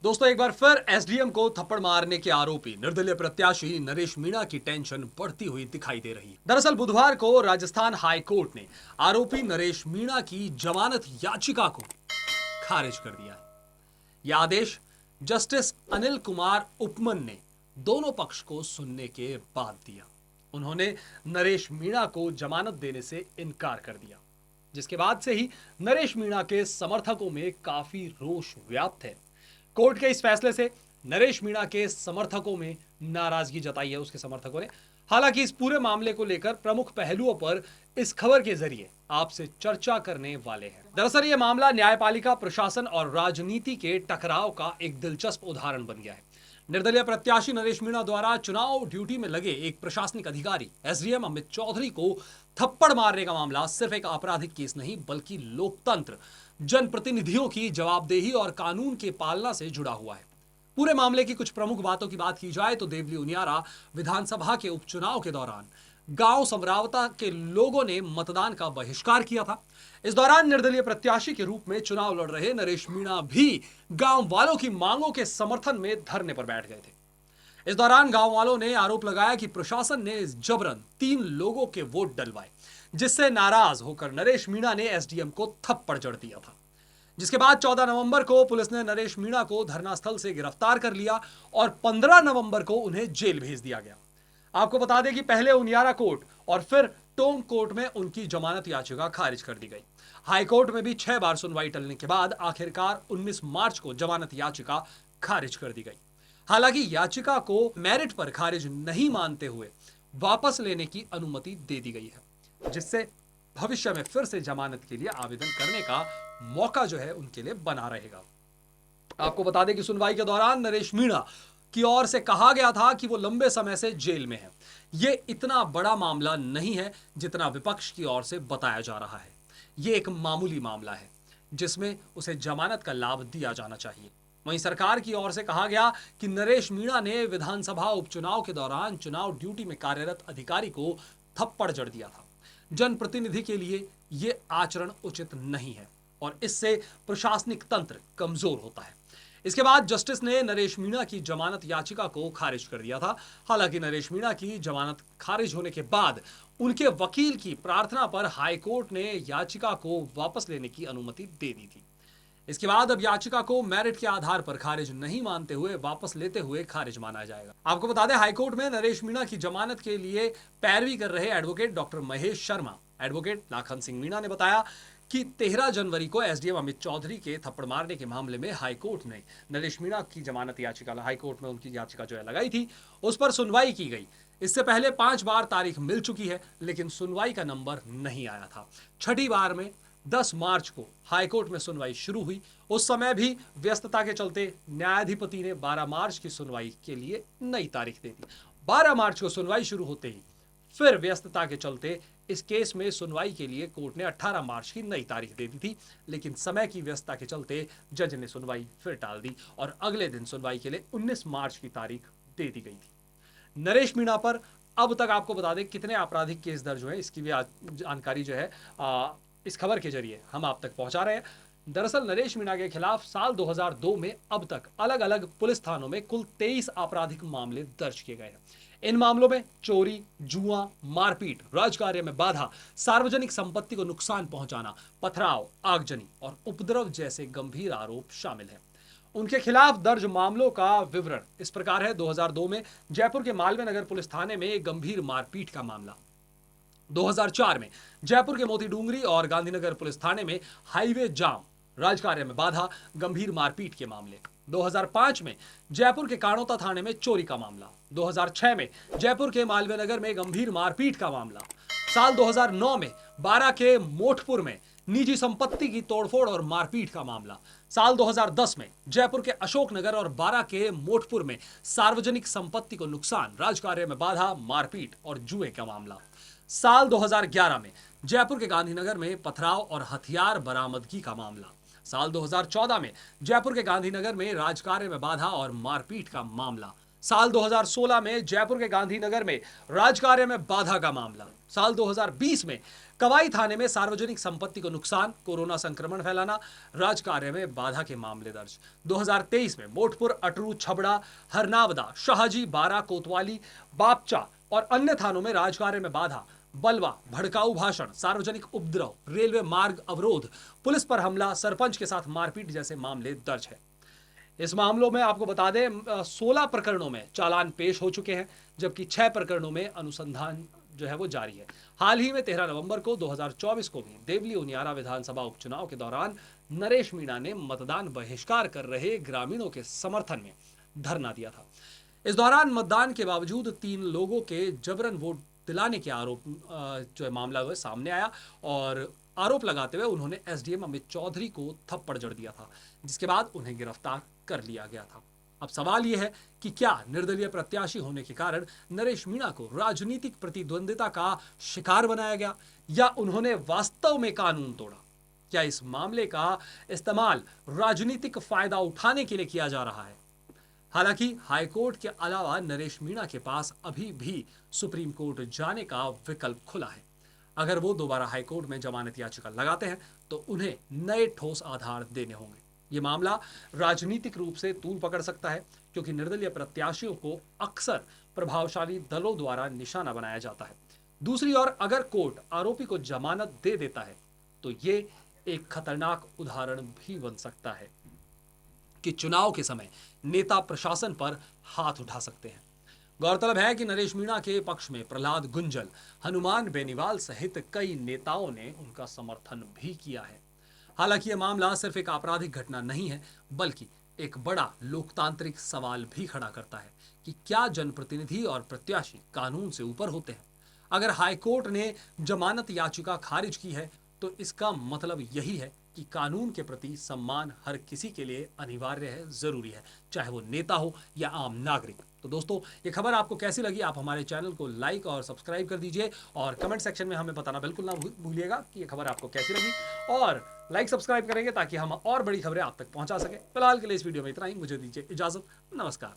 दोस्तों, एक बार फिर एसडीएम को थप्पड़ मारने के आरोपी निर्दलीय प्रत्याशी नरेश मीणा की टेंशन बढ़ती हुई दिखाई दे रही है। दरअसल बुधवार को राजस्थान हाई कोर्ट ने आरोपी नरेश मीणा की जमानत याचिका को खारिज कर दिया है। यह आदेश जस्टिस अनिल कुमार उपमन ने दोनों पक्ष को सुनने के बाद दिया। उन्होंने नरेश मीणा को जमानत देने से इनकार कर दिया, जिसके बाद से ही नरेश मीणा के समर्थकों में काफी रोष व्याप्त है। कोर्ट के इस फैसले से नरेश मीणा के समर्थकों में नाराजगी जताई है उसके समर्थकों ने। हालांकि इस पूरे मामले को लेकर प्रमुख पहलुओं पर इस खबर के जरिए आपसे चर्चा करने वाले हैं। दरअसल यह मामला न्यायपालिका, प्रशासन और राजनीति के टकराव का एक दिलचस्प उदाहरण बन गया है। निर्दलीय प्रत्याशी नरेश मीणा द्वारा चुनाव ड्यूटी में लगे एक प्रशासनिक अधिकारी एसडीएम अमित चौधरी को थप्पड़ मारने का मामला सिर्फ एक आपराधिक केस नहीं, बल्कि लोकतंत्र, जनप्रतिनिधियों की जवाबदेही और कानून के पालना से जुड़ा हुआ है। पूरे मामले की कुछ प्रमुख बातों की बात की जाए तो देवली उनियारा विधानसभा के उपचुनाव के दौरान गांव समरावता के लोगों ने मतदान का बहिष्कार किया था। इस दौरान निर्दलीय प्रत्याशी के रूप में चुनाव लड़ रहे नरेश मीणा भी गांव वालों की मांगों के समर्थन में धरने पर बैठ गए थे। इस दौरान गांव वालों ने आरोप लगाया कि प्रशासन ने जबरन 3 लोगों के वोट डलवाए, जिससे नाराज होकर नरेश मीणा ने एसडीएम को थप्पड़ जड़ दिया था। जिसके बाद 14 नवंबर को पुलिस ने नरेश मीणा को धरना स्थल से गिरफ्तार कर लिया और 15 नवंबर को उन्हें जेल भेज दिया गया। आपको बता दें कि पहले उनियारा कोर्ट और फिर टोंक कोर्ट में उनकी जमानत याचिका खारिज कर दी गई। हाई कोर्ट में भी 6 बार सुनवाई टलने के बाद आखिरकार 19 मार्च को जमानत याचिका खारिज कर दी गई। हालांकि याचिका को मेरिट पर खारिज नहीं मानते हुए वापस लेने की अनुमति दे दी गई है, जिससे भविष्य में फिर से जमानत के लिए आवेदन करने का मौका जो है उनके लिए बना रहेगा। आपको बता दें कि सुनवाई के दौरान नरेश मीणा की ओर से कहा गया था कि वो लंबे समय से जेल में है। ये इतना बड़ा मामला नहीं है जितना विपक्ष की ओर से बताया जा रहा है। ये एक मामूली मामला है जिसमें उसे जमानत का लाभ दिया जाना चाहिए। वहीं सरकार की ओर से कहा गया कि नरेश मीणा ने विधानसभा उपचुनाव के दौरान चुनाव ड्यूटी में कार्यरत अधिकारी को थप्पड़ जड़ दिया था। जनप्रतिनिधि के लिए यह आचरण उचित नहीं है और इससे प्रशासनिक तंत्र कमजोर होता है। इसके बाद जस्टिस ने नरेश मीणा की जमानत याचिका को खारिज कर दिया था। हालांकि नरेश मीणा की जमानत खारिज होने के बाद उनके वकील की प्रार्थना पर हाईकोर्ट ने याचिका को वापस लेने की अनुमति दे दी थी। इसके बाद अब याचिका को मेरिट के आधार पर खारिज नहीं मानते हुए वापस लेते हुए खारिज माना जाएगा। आपको बता दें, हाईकोर्ट में नरेश मीणा की जमानत के लिए पैरवी कर रहे advocate doctor Mahesh Sharma, advocate Lakhan Singh Meena ने बताया कि 13 जनवरी को एसडीएम अमित चौधरी के थप्पड़ मारने के मामले में हाईकोर्ट ने नरेश मीणा की जमानत याचिका, हाईकोर्ट में उनकी याचिका जो है लगाई थी, उस पर सुनवाई की गई। इससे पहले 5 बार तारीख मिल चुकी है, लेकिन सुनवाई का नंबर नहीं आया था। छठी बार में 10 मार्च को हाईकोर्ट में सुनवाई शुरू हुई। उस समय भी व्यस्तता के चलते न्यायाधिपति ने 12 मार्च की सुनवाई के लिए नई तारीख दे दी। 12 मार्च को सुनवाई शुरू होते ही फिर व्यस्तता के चलते इस केस में सुनवाई के लिए कोर्ट ने 18 मार्च की नई तारीख दे दी थी, लेकिन समय की व्यस्तता के चलते जज ने सुनवाई फिर टाल दी और अगले दिन सुनवाई के लिए 19 मार्च की तारीख दे दी गई थी। नरेश मीणा पर अब तक आपको बता दें कितने आपराधिक केस दर्ज हुए, इसकी भी जानकारी जो है इस खबर के जरिए हम आप तक पहुंचा रहे हैं। दरअसल नरेश मीणा के खिलाफ साल 2002 में अब तक अलग अलग पुलिस थानों में कुल 23 आपराधिक मामले दर्ज किए गए हैं। इन मामलों में चोरी, जुआ, मारपीट, राजकार्य में बाधा, सार्वजनिक संपत्ति को नुकसान पहुंचाना, पथराव, आगजनी और उपद्रव जैसे गंभीर आरोप शामिल हैं। उनके खिलाफ दर्ज मामलों का विवरण इस प्रकार है। 2002 में जयपुर के मालवीय नगर पुलिस थाने में एक गंभीर मारपीट का मामला। 2004 में जयपुर के मोती डूंगरी और गांधीनगर पुलिस थाने में हाईवे जाम, राजकार्य में बाधा, गंभीर मारपीट के मामले। 2005 में जयपुर के काणोता थाने में चोरी का मामला। 2006 में जयपुर के मालवीय नगर में गंभीर मारपीट का मामला। साल 2009 में बारा के मोठपुर में निजी संपत्ति की तोड़फोड़ और मारपीट का मामला। साल 2010 में जयपुर के अशोकनगर और बारा के मोठपुर में सार्वजनिक संपत्ति को नुकसान, राजकार्य में बाधा, मारपीट और जुए का मामला। साल 2011 में जयपुर के गांधीनगर में पथराव और हथियार बरामदगी का मामला। साल 2014 में जयपुर के गांधीनगर में राजकार्य में बाधा और मारपीट का मामला। साल 2016 में जयपुर के गांधीनगर में राजकार्य में बाधा का मामला। साल 2020 में कवाई थाने में सार्वजनिक संपत्ति को नुकसान, कोरोना संक्रमण फैलाना, राजकार्य में बाधा के मामले दर्ज। 2023 में मोटपुर, अटरू, छबड़ा, हरनावदा, शाहजी, बारा, कोतवाली, बापचा और अन्य थानों में राजकार्य में बाधा, बलवा, भड़काऊ भाषण, सार्वजनिक उपद्रव, रेलवे मार्ग अवरोध, पुलिस पर हमला, सरपंच के साथ मारपीट जैसे मामले दर्ज है। इस मामलों में आपको बता दें 16 प्रकरणों में चालान पेश हो चुके हैं, जबकि 6 प्रकरणों में अनुसंधान जो है वो जारी है। हाल ही में 13 नवंबर को 2024 को भी देवली उनियारा विधानसभा उपचुनाव के दौरान नरेश मीणा ने मतदान बहिष्कार कर रहे ग्रामीणों के समर्थन में धरना दिया था। इस दौरान मतदान के बावजूद 3 लोगों के जबरन वोट दिलाने के आरोप जो है मामला हुआ सामने आया और आरोप लगाते हुए उन्होंने एसडीएम अमित चौधरी को थप्पड़ जड़ दिया था, जिसके बाद उन्हें गिरफ्तार कर लिया गया था। अब सवाल यह है कि क्या निर्दलीय प्रत्याशी होने के कारण नरेश मीणा को राजनीतिक प्रतिद्वंदिता का शिकार बनाया गया या उन्होंने वास्तव में कानून तोड़ा? क्या इस मामले का इस्तेमाल राजनीतिक फायदा उठाने के लिए किया जा रहा है? हालांकि हाईकोर्ट के अलावा नरेश मीणा के पास अभी भी सुप्रीम कोर्ट जाने का विकल्प खुला है। अगर वो दोबारा हाईकोर्ट में जमानत याचिका लगाते हैं तो उन्हें नए ठोस आधार देने होंगे। ये मामला राजनीतिक रूप से तूल पकड़ सकता है, क्योंकि निर्दलीय प्रत्याशियों को अक्सर प्रभावशाली दलों द्वारा निशाना बनाया जाता है। दूसरी ओर अगर कोर्ट आरोपी को जमानत दे देता है तो ये एक खतरनाक उदाहरण भी बन सकता है कि चुनाव के समय नेता प्रशासन पर हाथ उठा सकते हैं। गौरतलब है कि नरेश मीणा के पक्ष में प्रहलाद गुंजल, हनुमान बेनीवाल सहित कई नेताओं ने उनका समर्थन भी किया है। हालांकि यह मामला सिर्फ एक आपराधिक घटना नहीं है, बल्कि एक बड़ा लोकतांत्रिक सवाल भी खड़ा करता है कि क्या जनप्रतिनिधि और प्रत्याशी कानून से ऊपर होते हैं? अगर हाईकोर्ट ने जमानत याचिका खारिज की है तो इसका मतलब यही है कि कानून के प्रति सम्मान हर किसी के लिए अनिवार्य है, जरूरी है, चाहे वो नेता हो या आम नागरिक। तो दोस्तों, ये खबर आपको कैसी लगी? आप हमारे चैनल को लाइक और सब्सक्राइब कर दीजिए और कमेंट सेक्शन में हमें बताना बिल्कुल ना भूलिएगा कि ये खबर आपको कैसी लगी, और लाइक सब्सक्राइब करेंगे ताकि हम और बड़ी खबरें आप तक पहुंचा सके। फिलहाल के लिए इस वीडियो में इतना ही। मुझे दीजिए इजाजत। नमस्कार।